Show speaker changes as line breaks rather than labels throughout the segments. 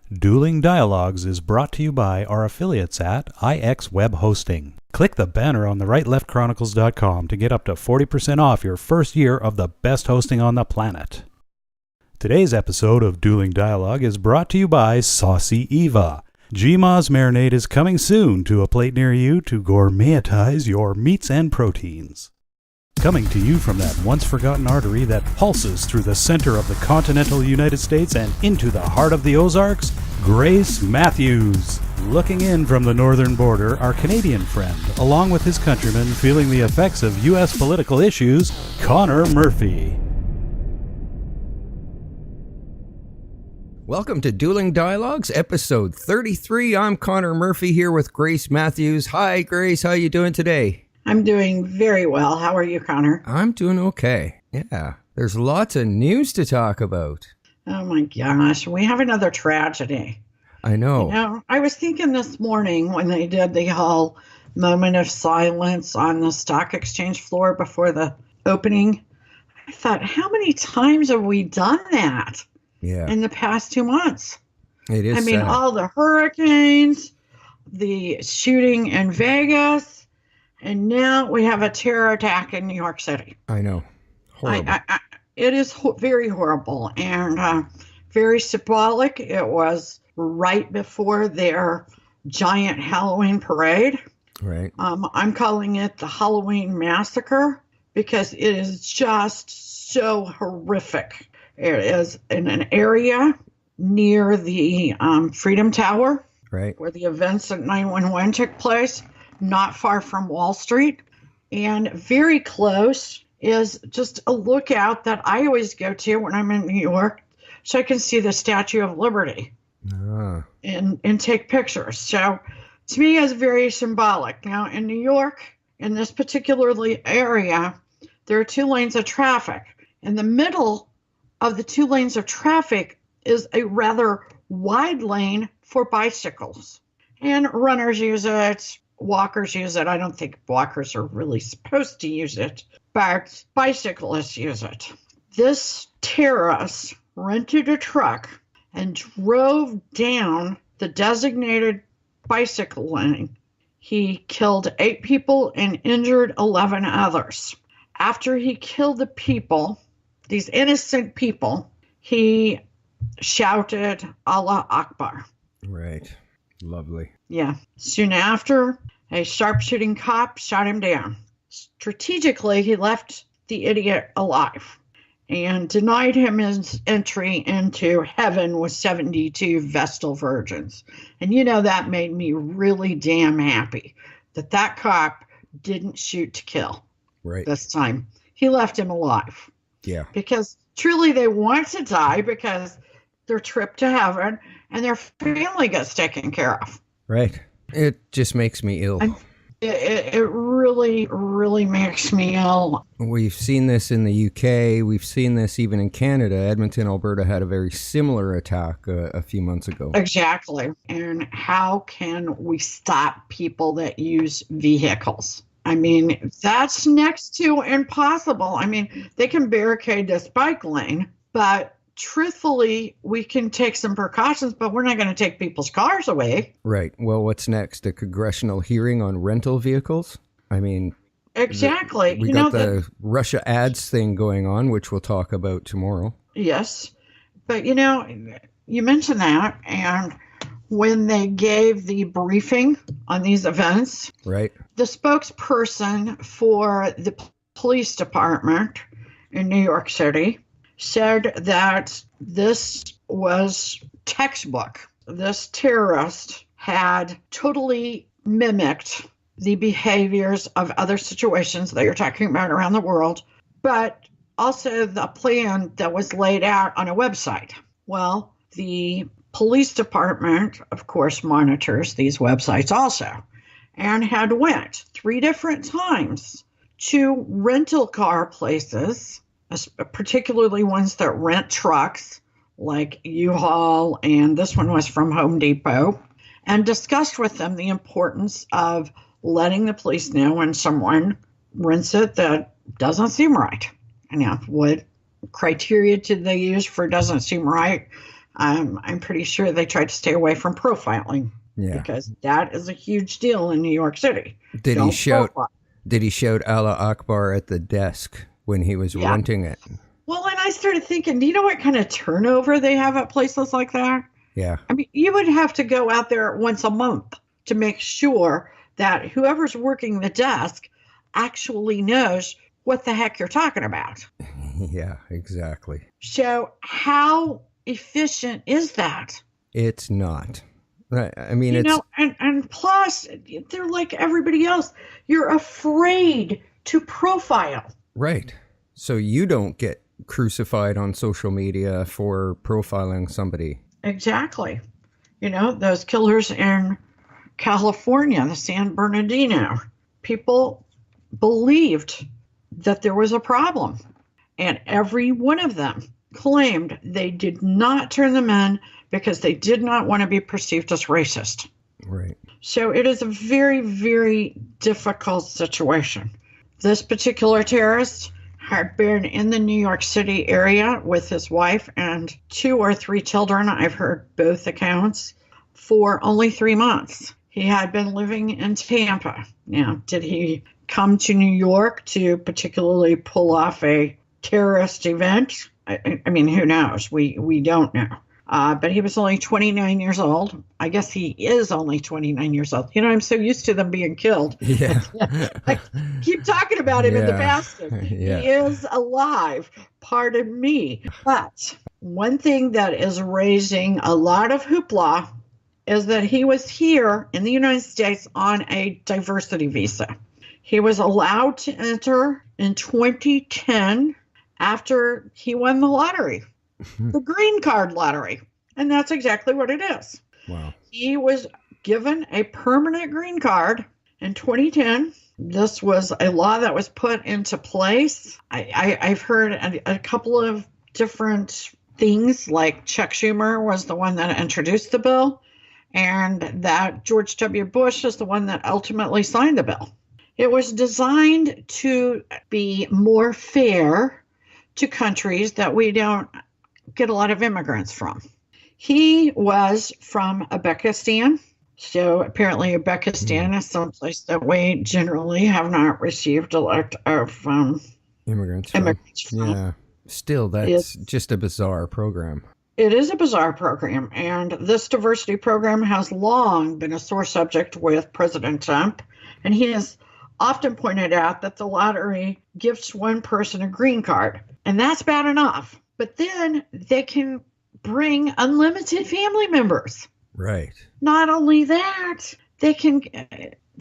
Dueling Dialogues is brought to you by our affiliates at IX Web Hosting. Click the banner on the rightleftchronicles.com to get up to 40% off your first year of the best hosting on the planet. Today's episode of Dueling Dialogue is brought to you by Saucy Eva. GMA's marinade is coming soon to a plate near you to gourmetize your meats and proteins. Coming to you from that once-forgotten artery that pulses through the center of the continental United States and into the heart of the Ozarks, Grace Matthews. Looking in from the northern border, our Canadian friend, along with his countrymen feeling the effects of U.S. political issues, Connor Murphy.
Welcome to Dueling Dialogues, episode 33. I'm Connor Murphy here with Grace Matthews. Hi, Grace. How you doing today?
I'm doing very well. How are you, Connor?
I'm doing okay. Yeah, there's lots of news to talk about.
Oh my gosh, we have another tragedy.
I know.
You know, I was thinking this morning when they did the whole moment of silence on the stock exchange floor before the opening, I thought, how many times have we done that in the past 2 months?
It is sad.
All the hurricanes, the shooting in Vegas, and now we have a terror attack in New York City.
I know. Horrible.
It is very horrible and very symbolic. It was right before their giant Halloween parade.
Right.
I'm calling it the Halloween Massacre because it is just so horrific. It is in an area near the Freedom Tower,
right,
where the events at 911 took place. Not far from Wall Street, and very close is just a lookout that I always go to when I'm in New York, so I can see the Statue of Liberty and take pictures. So to me, it's very symbolic. Now in New York, in this particular area, there are 2 lanes of traffic. In the middle of the 2 lanes of traffic is a rather wide lane for bicycles, and runners use it. Walkers use it. I don't think walkers are really supposed to use it, but bicyclists use it. This terrorist rented a truck and drove down the designated bicycle lane. He killed 8 people and injured 11 others. After he killed the people, these innocent people, he shouted, Allah Akbar.
Right. Lovely.
Yeah. Soon after, a sharpshooting cop shot him down. Strategically, he left the idiot alive and denied him his entry into heaven with 72 Vestal virgins. And you know, that made me really damn happy that cop didn't shoot to kill this time. He left him alive.
Yeah. Because
truly they want to die because their trip to heaven and their family gets taken care of.
Right. It just makes me ill.
It really, really makes me ill.
We've seen this in the UK. We've seen this even in Canada. Edmonton, Alberta had a very similar attack a few months ago.
Exactly. And how can we stop people that use vehicles? I mean, that's next to impossible. I mean, they can barricade this bike lane, but truthfully, we can take some precautions, but we're not going to take people's cars away.
Right. Well, what's next? A congressional hearing on rental vehicles? I mean,
exactly.
We got the Russia ads thing going on, which we'll talk about tomorrow.
Yes. But, you know, you mentioned that, and when they gave the briefing on these events,
right,
the spokesperson for the police department in New York City said that this was textbook. This terrorist had totally mimicked the behaviors of other situations that you're talking about around the world, but also the plan that was laid out on a website. Well, the police department, of course, monitors these websites also, and had went 3 different times to rental car places, particularly ones that rent trucks like U-Haul, and this one was from Home Depot, and discussed with them the importance of letting the police know when someone rents it that doesn't seem right. And what criteria did they use for doesn't seem right? I'm pretty sure they tried to stay away from profiling.
Yeah.
Because that is a huge deal in New York City.
Did he shout Allah Akbar at the desk when he was renting it?
Well, and I started thinking, do you know what kind of turnover they have at places like that?
Yeah.
I mean, you would have to go out there once a month to make sure that whoever's working the desk actually knows what the heck you're talking about.
Yeah, exactly.
So how efficient is that?
It's not. Right. I mean,
and plus, they're like everybody else. You're afraid to profile.
Right. So you don't get crucified on social media for profiling somebody.
Exactly. Those killers in California, the San Bernardino, people believed that there was a problem. And every one of them claimed they did not turn them in because they did not want to be perceived as racist.
Right.
So it is a very, very difficult situation. This particular terrorist had been in the New York City area with his wife and 2 or 3 children, I've heard both accounts, for only 3 months. He had been living in Tampa. Now, did he come to New York to particularly pull off a terrorist event? I mean, who knows? We don't know. But he was only 29 years old. I guess he is only 29 years old. I'm so used to them being killed.
Yeah.
I keep talking about him in the past.
Yeah.
He is alive. Pardon me. But one thing that is raising a lot of hoopla is that he was here in the United States on a diversity visa. He was allowed to enter in 2010 after he won the lottery. The green card lottery. And that's exactly what it is.
Wow.
He was given a permanent green card in 2010. This was a law that was put into place. I've heard a couple of different things, like Chuck Schumer was the one that introduced the bill, and that George W. Bush is the one that ultimately signed the bill. It was designed to be more fair to countries that we don't get a lot of immigrants from. He was from Uzbekistan. So apparently Uzbekistan is someplace that we generally have not received a lot of
immigrants
from.
Yeah. Still, that's just a bizarre program.
It is a bizarre program. And this diversity program has long been a sore subject with President Trump. And he has often pointed out that the lottery gives one person a green card. And that's bad enough. But then they can bring unlimited family members.
Right.
Not only that, they can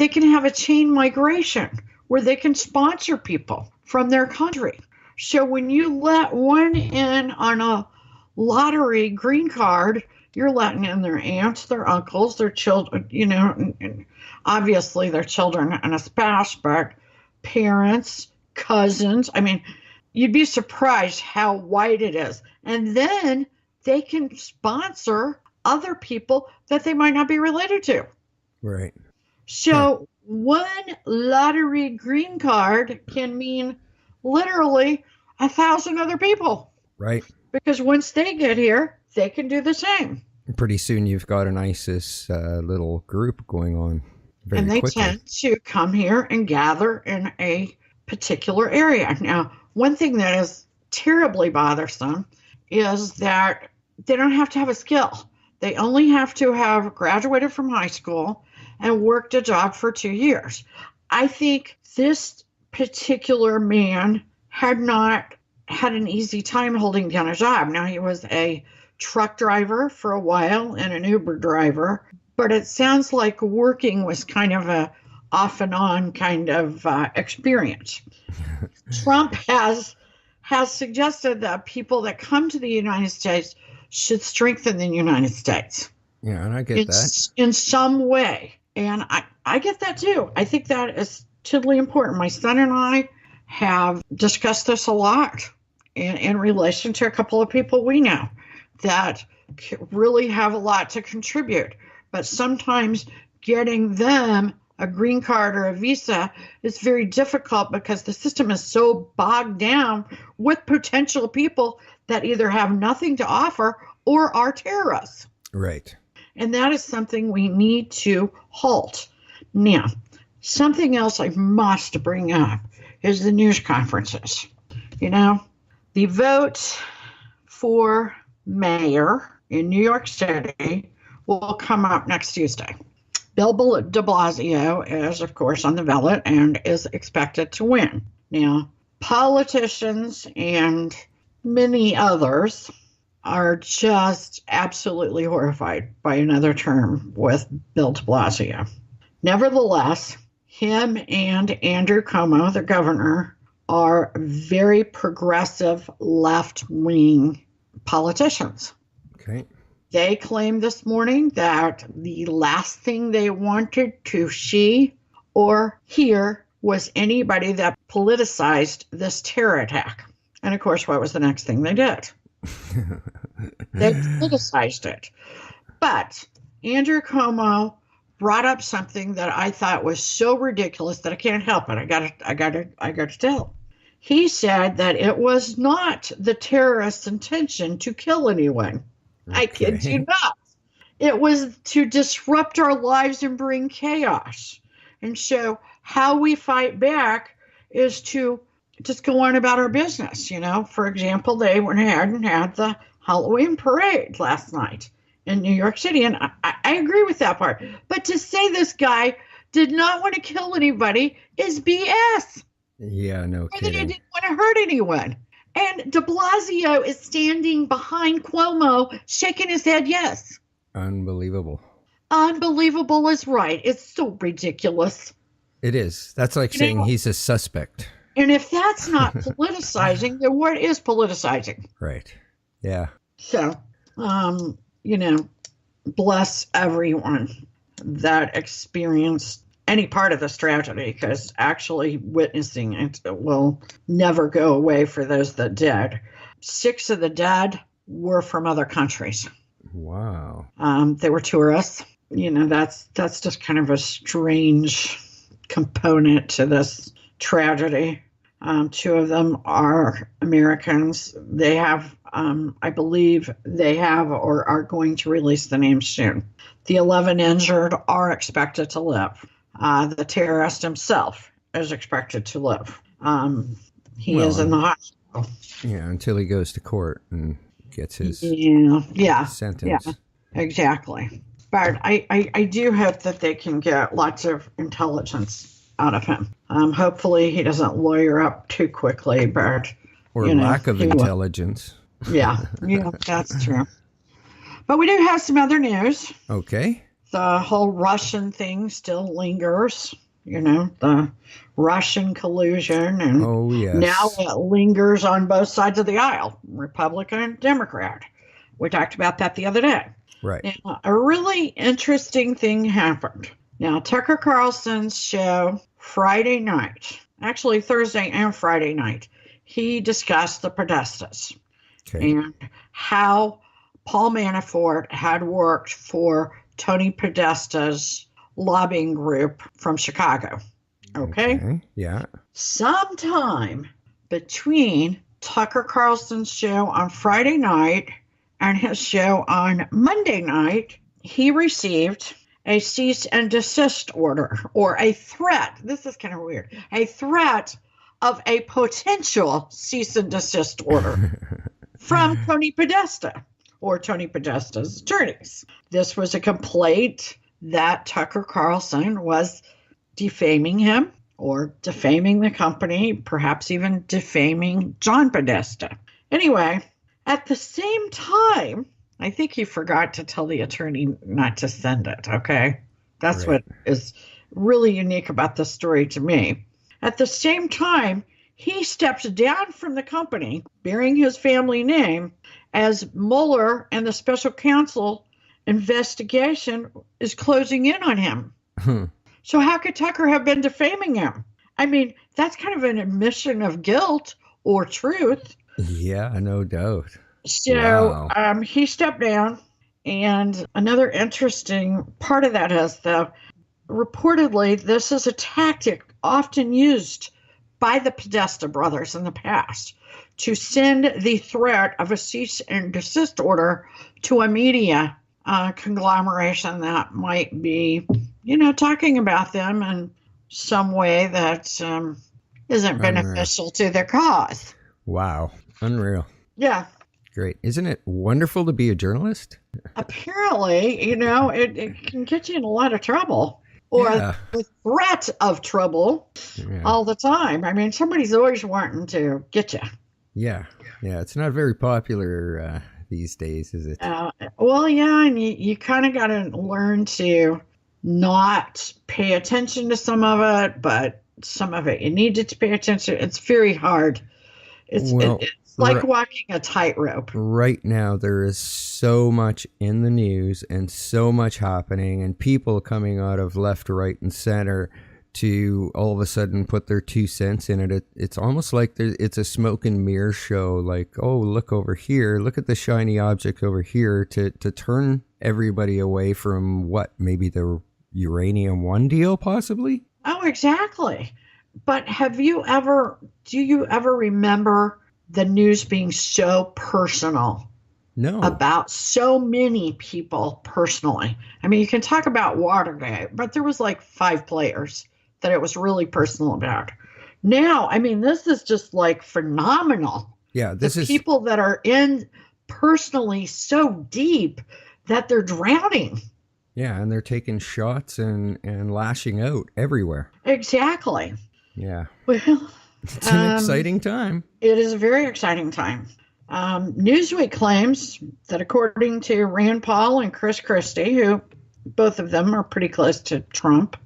have a chain migration where they can sponsor people from their country. So when you let one in on a lottery green card, you're letting in their aunts, their uncles, their children, and obviously their children and a spouse, but parents, cousins. I mean, you'd be surprised how wide it is. And then they can sponsor other people that they might not be related to.
Right.
So one lottery green card can mean literally 1,000 other people.
Right.
Because once they get here, they can do the same.
Pretty soon you've got an ISIS little group going on very
and they
quickly.
Tend to come here and gather in a particular area. Now, one thing that is terribly bothersome is that they don't have to have a skill. They only have to have graduated from high school and worked a job for 2 years. I think this particular man had not had an easy time holding down a job. Now, he was a truck driver for a while and an Uber driver, but it sounds like working was kind of a off and on kind of experience. Trump has suggested that people that come to the United States should strengthen the United States.
Yeah, and I get that.
In some way. And I get that too. I think that is totally important. My son and I have discussed this a lot in relation to a couple of people we know that really have a lot to contribute. But sometimes getting them a green card or a visa is very difficult because the system is so bogged down with potential people that either have nothing to offer or are terrorists.
Right.
And that is something we need to halt. Now, something else I must bring up is the news conferences. You know, the vote for mayor in New York City will come up next Tuesday. Bill de Blasio is, of course, on the ballot and is expected to win. Now, politicians and many others are just absolutely horrified by another term with Bill de Blasio. Nevertheless, him and Andrew Cuomo, the governor, are very progressive left-wing politicians.
Okay.
They claimed this morning that the last thing they wanted to see or hear was anybody that politicized this terror attack. And of course, what was the next thing they did? They politicized it. But Andrew Cuomo brought up something that I thought was so ridiculous that I can't help it. I got to tell. He said that it was not the terrorist's intention to kill anyone. Okay. I kid you not. It was to disrupt our lives and bring chaos. And so how we fight back is to just go on about our business. You know, for example, they went ahead and had the Halloween parade last night in New York City. And I agree with that part. But to say this guy did not want to kill anybody is BS.
Yeah, no kidding.
He didn't want to hurt anyone. And de Blasio is standing behind Cuomo, shaking his head yes.
Unbelievable.
Unbelievable is right. It's so ridiculous.
It is. That's like saying he's a suspect.
And if that's not politicizing, then what is politicizing?
Right. Yeah.
So, bless everyone that experienced any part of this tragedy, because actually witnessing it will never go away for those that did. 6 of the dead were from other countries.
Wow.
They were tourists. You know, that's just kind of a strange component to this tragedy. 2 of them are Americans. They have, I believe they have or are going to release the names soon. The 11 injured are expected to live. The terrorist himself is expected to live. He is in the hospital.
Yeah, until he goes to court and gets his sentence.
Yeah, exactly. But I do hope that they can get lots of intelligence out of him. Hopefully he doesn't lawyer up too quickly, but
or lack of intelligence.
Yeah, that's true. But we do have some other news.
Okay.
The whole Russian thing still lingers, the Russian collusion. And now it lingers on both sides of the aisle, Republican and Democrat. We talked about that the other day.
Right.
Now, a really interesting thing happened. Now, Tucker Carlson's show Friday night, actually Thursday and Friday night, he discussed the Podestas and how Paul Manafort had worked for Tony Podesta's lobbying group from Chicago. Okay?
Yeah.
Sometime between Tucker Carlson's show on Friday night and his show on Monday night, he received a cease and desist order, or a threat. This is kind of weird. A threat of a potential cease and desist order from Tony Podesta, or Tony Podesta's attorneys. This was a complaint that Tucker Carlson was defaming him or defaming the company, perhaps even defaming John Podesta. Anyway, at the same time, I think he forgot to tell the attorney not to send it, okay? That's what is really unique about this story to me. At the same time, he stepped down from the company, bearing his family name, as Mueller and the special counsel investigation is closing in on him. So how could Tucker have been defaming him? I mean, that's kind of an admission of guilt or truth.
Yeah, no doubt.
So he stepped down. And another interesting part of that is, though, reportedly, this is a tactic often used by the Podesta brothers in the past to send the threat of a cease and desist order to a media conglomeration that might be, talking about them in some way that isn't beneficial to their cause.
Wow. Unreal.
Yeah.
Great. Isn't it wonderful to be a journalist?
Apparently, it can get you in a lot of trouble. Or the threat of trouble all the time. I mean, somebody's always wanting to get you.
Yeah. It's not very popular these days, is it?
Well, yeah, and you kind of got to learn to not pay attention to some of it, but some of it you need to pay attention. It's very hard. It's like walking a tightrope. Right
now, there is so much in the news and so much happening, and people coming out of left, right, and center to all of a sudden put their 2 cents in it. It's almost like it's a smoke and mirror show. Like, oh, look over here. Look at the shiny object over here to turn everybody away from maybe the Uranium One deal, possibly?
Oh, exactly. But do you ever remember the news being so personal?
No.
About so many people personally. I mean, you can talk about Watergate, but there was like 5 players that it was really personal about. Now, I mean, this is just like phenomenal.
Yeah, this is
people that are in personally so deep that they're drowning.
Yeah, and they're taking shots and lashing out everywhere.
Exactly.
Yeah.
Well,
it's an exciting time.
It is a very exciting time. Newsweek claims that according to Rand Paul and Chris Christie, who both of them are pretty close to Trump's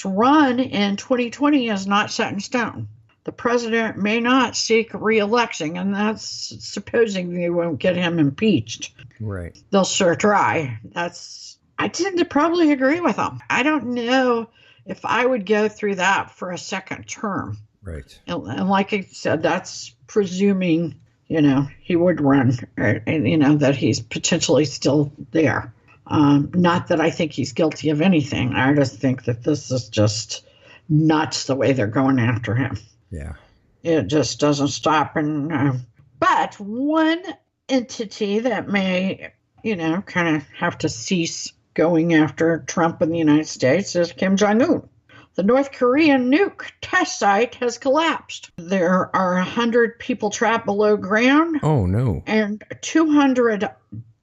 run in 2020 is not set in stone. The president may not seek re-election, and that's supposing they won't get him impeached.
Right.
They'll sure try. I tend to probably agree with them. I don't know if I would go through that for a second term.
Right.
And like I said, that's presuming, he would run and, that he's potentially still there. Not that I think he's guilty of anything. I just think that this is just nuts the way they're going after him.
Yeah.
It just doesn't stop. But one entity that may, kind of have to cease going after Trump in the United States is Kim Jong-un. The North Korean Nuke test site has collapsed. There are 100 people trapped below ground.
Oh, no.
And 200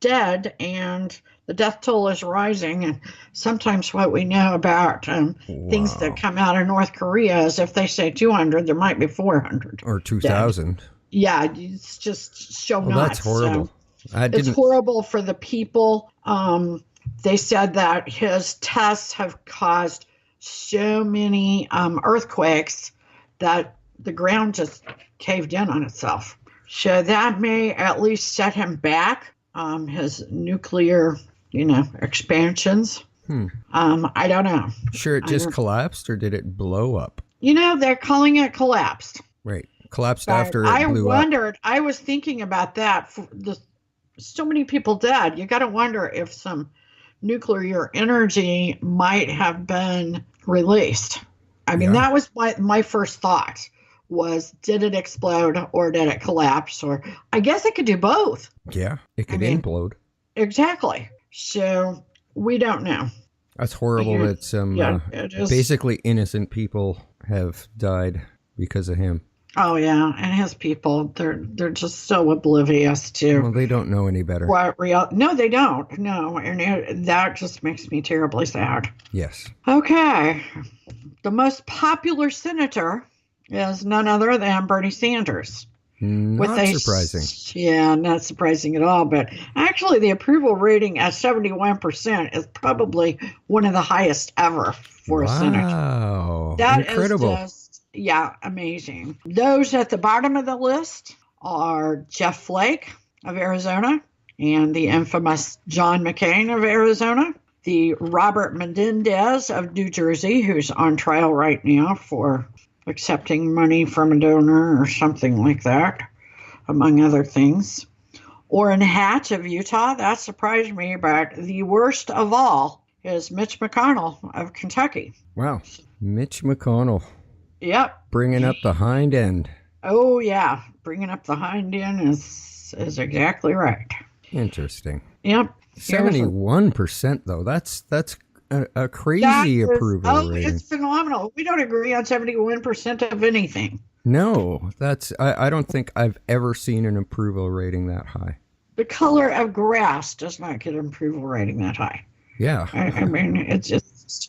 dead, and the death toll is rising. And sometimes what we know about things that come out of North Korea is if they say 200, there might be 400.
Or 2,000.
Yeah, it's just so nuts.
That's horrible.
It's horrible for the people. They said that his tests have caused so many earthquakes that the ground just caved in on itself. So that may at least set him back, his nuclear, expansions. I don't know.
Sure, it just collapsed, or did it blow up?
They're calling it collapsed.
Right. Collapsed after it blew up.
I was thinking about that. So many people dead. You got to wonder if some nuclear energy might have been released. I mean, that was my first thought was, did it explode or did it collapse? Or I guess it could do both.
Yeah, it could implode.
Exactly. So we don't know.
That's horrible that some basically innocent people have died because of him.
Oh, yeah. And his people, they're just so oblivious to.
Well, they don't know any better.
No, they don't. No. And that just makes me terribly sad.
Yes.
Okay. The most popular senator is none other than Bernie Sanders.
Not surprising.
Yeah, not surprising at all. But actually, the approval rating at 71% is probably one of the highest ever for a senator.
Wow.
That
incredible.
Is just, amazing. Those at the bottom of the list are Jeff Flake of Arizona and the infamous John McCain of Arizona, the Robert Menendez of New Jersey, who's on trial right now for accepting money from a donor or something like that, among other things. Orrin Hatch of Utah, that surprised me, but the worst of all is Mitch McConnell of Kentucky.
Wow. Mitch McConnell.
Yep.
Bringing up the hind end.
Oh, yeah. Bringing up the hind end is exactly right.
Interesting.
Yep.
71%, though. That's a crazy approval rating.
It's phenomenal. We don't agree on 71% of anything.
No, I don't think I've ever seen an approval rating that high.
The color of grass does not get an approval rating that high.
Yeah.
I mean, it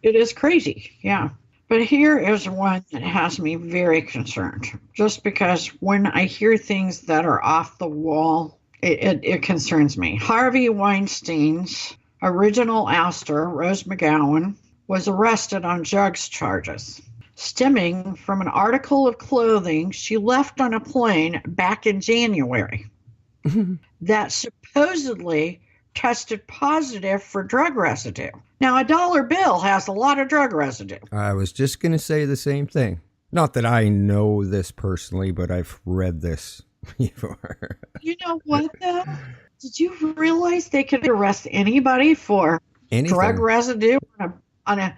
is crazy. Yeah. But here is one that has me very concerned. Just because when I hear things that are off the wall, it concerns me. Harvey Weinstein's original ouster, Rose McGowan, was arrested on drugs charges, stemming from an article of clothing she left on a plane back in January that supposedly tested positive for drug residue. Now, a dollar bill has a lot of drug residue.
I was just going to say the same thing. Not that I know this personally, but I've read this before.
You know what, though? Did you realize they could arrest anybody for drug residue on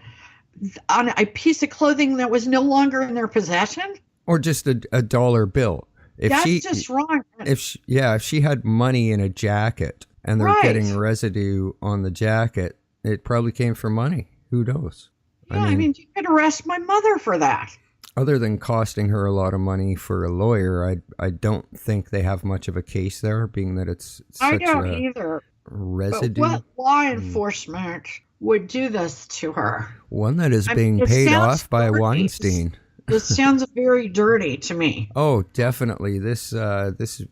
a piece of clothing that was no longer in their possession?
Or just a dollar bill.
That's just wrong.
If she had money in a jacket and they're getting residue on the jacket, it probably came from money. Who knows?
Yeah, I mean, you could arrest my mother for that.
Other than costing her a lot of money for a lawyer, I don't think they have much of a case there, being that it's such
I don't either.
Residue.
But what law enforcement would do this to her?
One that is being paid off by Weinstein.
This sounds very dirty to me.
Oh, definitely. This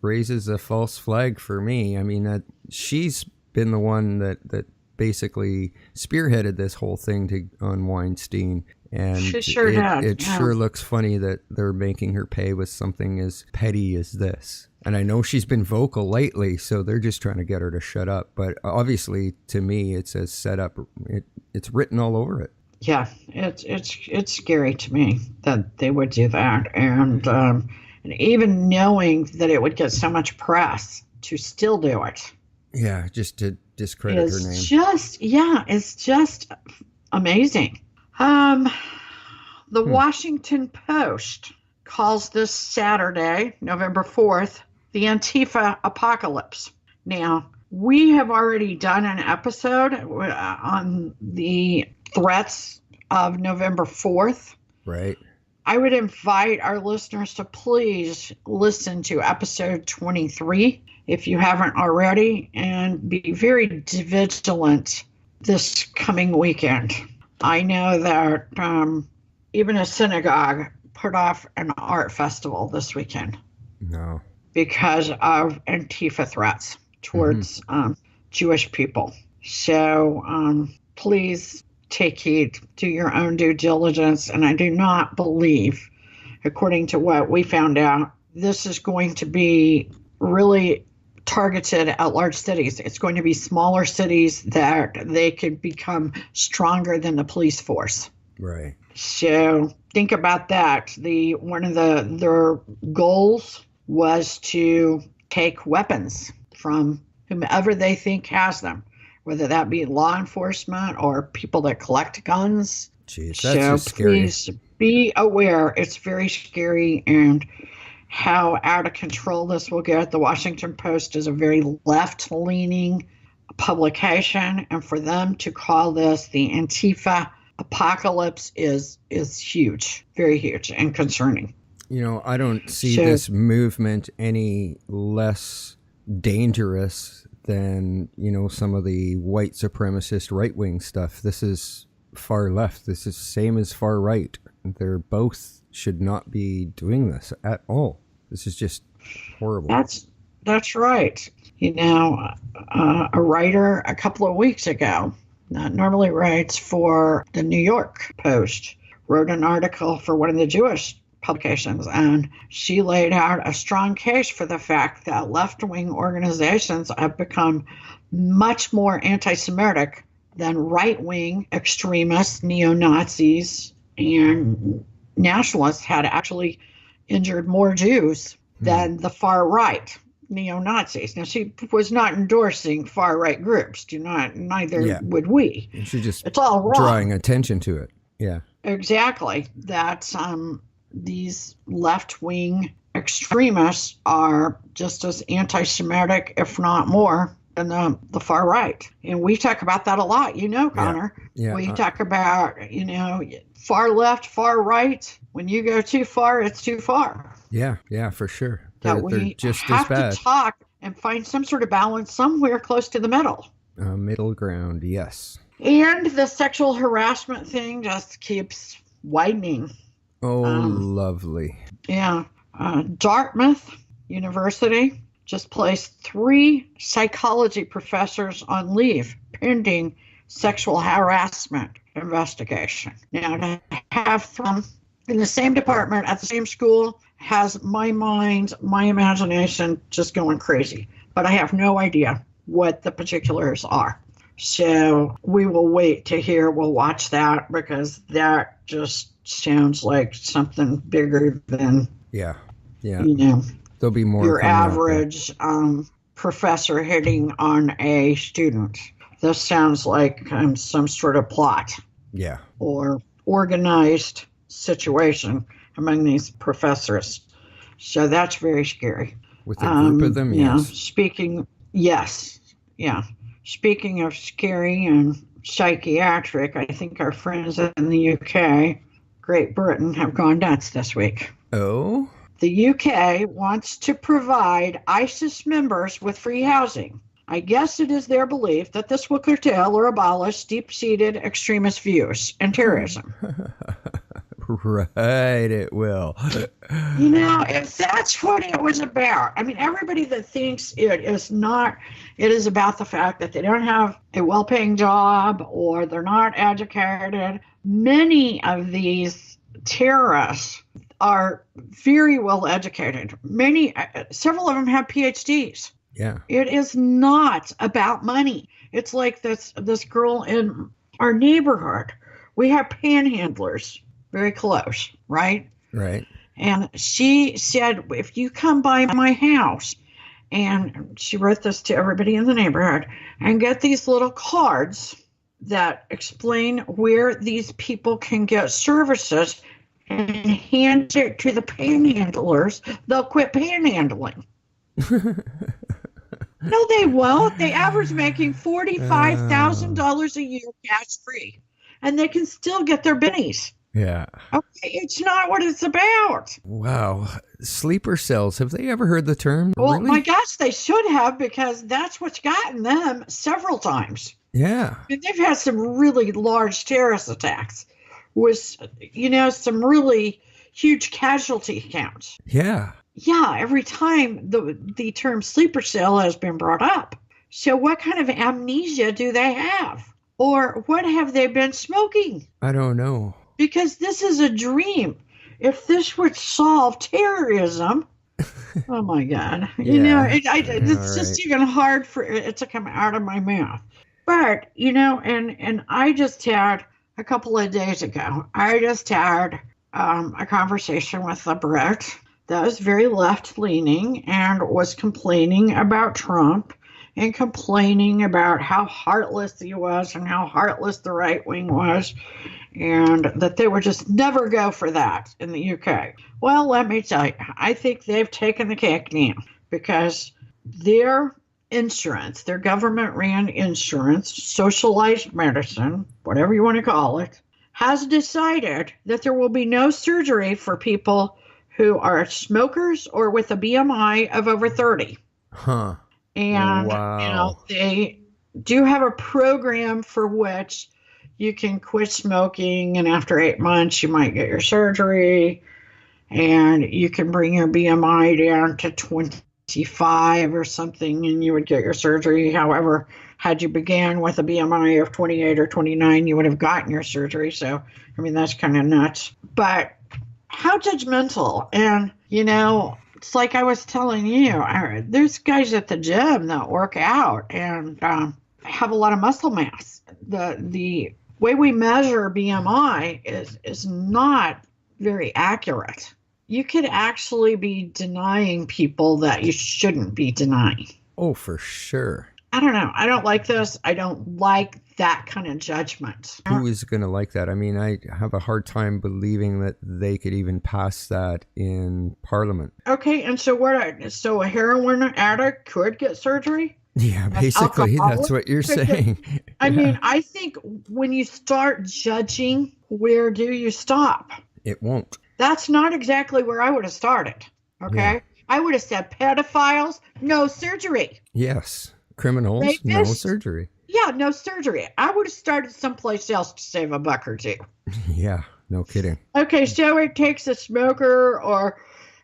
raises a false flag for me. I mean, that she's been the one that basically spearheaded this whole thing on Weinstein. And
she sure did.
It sure looks funny that they're making her pay with something as petty as this. And I know she's been vocal lately, so they're just trying to get her to shut up. But obviously, to me, it says set up. It's written all over it.
Yeah, it's scary to me that they would do that, and even knowing that it would get so much press to still do it.
Yeah, just to discredit her name.
It's just amazing. The Washington Post calls this Saturday, November 4th, the Antifa Apocalypse. Now, we have already done an episode on the threats of November 4th.
Right.
I would invite our listeners to please listen to episode 23 if you haven't already, and be very vigilant this coming weekend. I know that even a synagogue put off an art festival this weekend.
No.
Because of Antifa threats towards Jewish people. So please take heed, do your own due diligence. And I do not believe, according to what we found out, this is going to be really targeted at large cities. It's going to be smaller cities that they could become stronger than the police force.
Right.
So think about that. One of their goals was to take weapons from whomever they think has them, whether that be law enforcement or people that collect guns.
Jeez, that's just scary.
Please be aware. It's very scary, and how out of control this will get. The Washington Post is a very left-leaning publication, and for them to call this the Antifa Apocalypse is huge, very huge, and concerning.
You know, I don't see this movement any less dangerous than, some of the white supremacist right-wing stuff. This is far left. This is same as far right. They're both should not be doing this at all. This is just horrible.
That's right. A writer a couple of weeks ago that normally writes for the New York Post wrote an article for one of the Jewish publications, and she laid out a strong case for the fact that left-wing organizations have become much more anti-Semitic than right-wing extremists, neo-Nazis, and nationalists had actually injured more Jews than the far right neo-Nazis. Now, she was not endorsing far right groups. Neither would we.
She's just
it's all wrong.
Drawing attention to it. Yeah.
Exactly. That's these left-wing extremists are just as anti-Semitic, if not more, than the far right. And we talk about that a lot, Connor.
Yeah.
We talk about, far left, far right. When you go too far, it's too far.
Yeah, for sure.
That
They're
we
just
have
as bad.
to talk and find some sort of balance somewhere close to the middle.
Middle ground, yes.
And the sexual harassment thing just keeps widening.
Oh, lovely.
Yeah. Dartmouth University just placed 3 psychology professors on leave pending sexual harassment investigation. Now, to have them in the same department at the same school has my mind, my imagination just going crazy. But I have no idea what the particulars are. So we will wait to hear. We'll watch that because that just sounds like something bigger than,
Yeah. There'll be more.
your average professor hitting on a student. This sounds like some sort of plot.
Yeah.
Or organized situation among these professors. So that's very scary.
With a group of them, yes.
Speaking of scary and psychiatric, I think our friends in the UK, Great Britain, have gone nuts this week.
Oh?
The UK wants to provide ISIS members with free housing. I guess it is their belief that this will curtail or abolish deep-seated extremist views and terrorism.
Right, it will.
If that's what it was about. I mean, everybody that thinks it is about the fact that they don't have a well-paying job or they're not educated. Many of these terrorists are very well educated. Several of them have PhDs.
Yeah.
It is not about money. It's like this girl in our neighborhood. We have panhandlers very close, right?
Right.
And she said, if you come by my house, and she wrote this to everybody in the neighborhood, and get these little cards that explain where these people can get services and hand it to the panhandlers, they'll quit panhandling. No, they won't. They average making $45,000 a year cash free, and they can still get their bennies.
Yeah.
Okay, it's not what it's about.
Wow. Sleeper cells. Have they ever heard the term?
Well,
Really?
my gosh, they should have, because that's what's gotten them several times.
Yeah.
I mean, they've had some really large terrorist attacks with, some really huge casualty counts.
Yeah.
Yeah, every time the term sleeper cell has been brought up. So what kind of amnesia do they have? Or what have they been smoking?
I don't know.
Because this is a dream. If this would solve terrorism, oh my God. It's just even hard for it to come out of my mouth. But, and I just had a couple of days ago, a conversation with a Brit that was very left-leaning and was complaining about Trump and complaining about how heartless he was and how heartless the right wing was, and that they would just never go for that in the UK. Well, let me tell you, I think they've taken the cake now, because their insurance, their government-ran insurance, socialized medicine, whatever you want to call it, has decided that there will be no surgery for people who are smokers or with a BMI of over 30.
Huh.
And,
wow.
They do have a program for which you can quit smoking, and after 8 months, you might get your surgery, and you can bring your BMI down to 25 or something, and you would get your surgery. However, had you began with a BMI of 28 or 29, you would have gotten your surgery. So, that's kind of nuts. But how judgmental. And, it's like I was telling you, there's guys at the gym that work out and have a lot of muscle mass. The way we measure BMI is not very accurate. You could actually be denying people that you shouldn't be denying.
Oh, for sure.
I don't know. I don't like this. I don't like that kind of judgment.
Who is going to like that? I mean, I have a hard time believing that they could even pass that in Parliament.
Okay, and so so a heroin addict could get surgery?
Yeah, basically, that's what you're saying.
I mean, I think when you start judging, where do you stop?
It won't.
That's not exactly where I would have started. Okay? Yeah. I would have said pedophiles, no surgery.
Yes. Criminals, rapists, no surgery.
Yeah, no surgery. I would have started someplace else to save a buck or two.
Yeah, no kidding.
Okay, so it takes a smoker or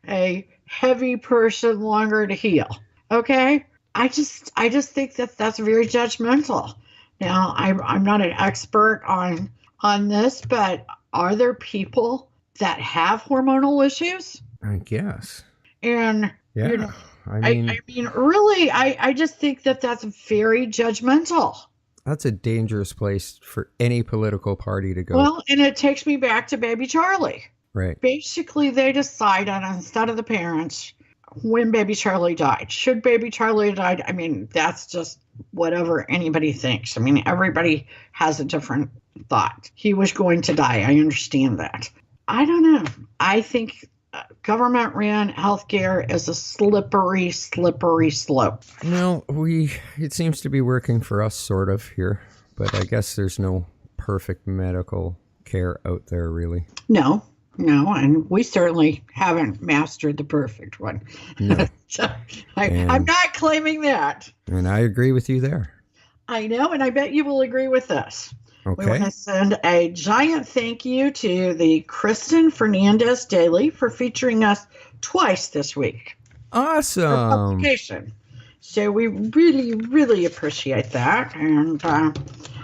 a heavy person longer to heal. Okay? I just think that that's very judgmental. Now, I'm not an expert on this, but are there people that have hormonal issues?
I guess.
And
yeah,
you know, I mean, really, I just think that that's very judgmental.
That's a dangerous place for any political party to go.
Well, and it takes me back to Baby Charlie.
Right. Basically,
they decide on, instead of the parents, when Baby Charlie died. Should Baby Charlie have died? I mean, that's just whatever anybody thinks. I mean, everybody has a different thought. He was going to die. I understand that. I don't know. I think government-ran healthcare is a slippery slope.
No, it seems to be working for us sort of here, but I guess there's no perfect medical care out there, really.
No, and we certainly haven't mastered the perfect one.
No.
So I'm not claiming that.
And I agree with you there.
I know, and I bet you will agree with us.
Okay.
We want to send a giant thank you to the Christin Fernandez Daily for featuring us twice this week.
Awesome.
For publication. So we really, really appreciate that. And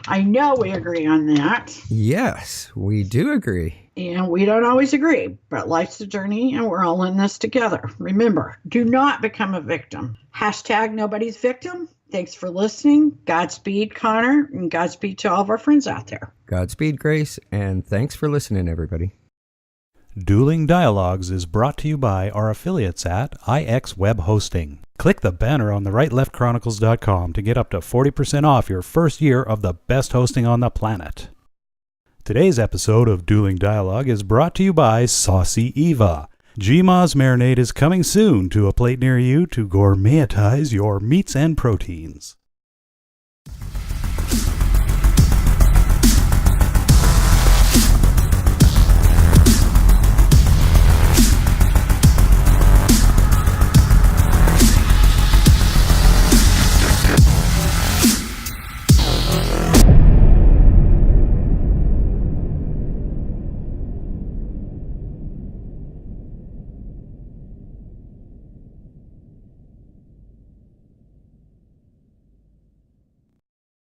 I know we agree on that.
Yes, we do agree.
And we don't always agree, but life's a journey and we're all in this together. Remember, do not become a victim. # nobody's victim. Thanks for listening. Godspeed, Connor, and Godspeed to all of our friends out there.
Godspeed, Grace, and thanks for listening, everybody.
Dueling Dialogues is brought to you by our affiliates at IX Web Hosting. Click the banner on the rightleftchronicles.com to get up to 40% off your first year of the best hosting on the planet. Today's episode of Dueling Dialogue is brought to you by Saucy Eva. Gma's marinade is coming soon to a plate near you to gourmetize your meats and proteins.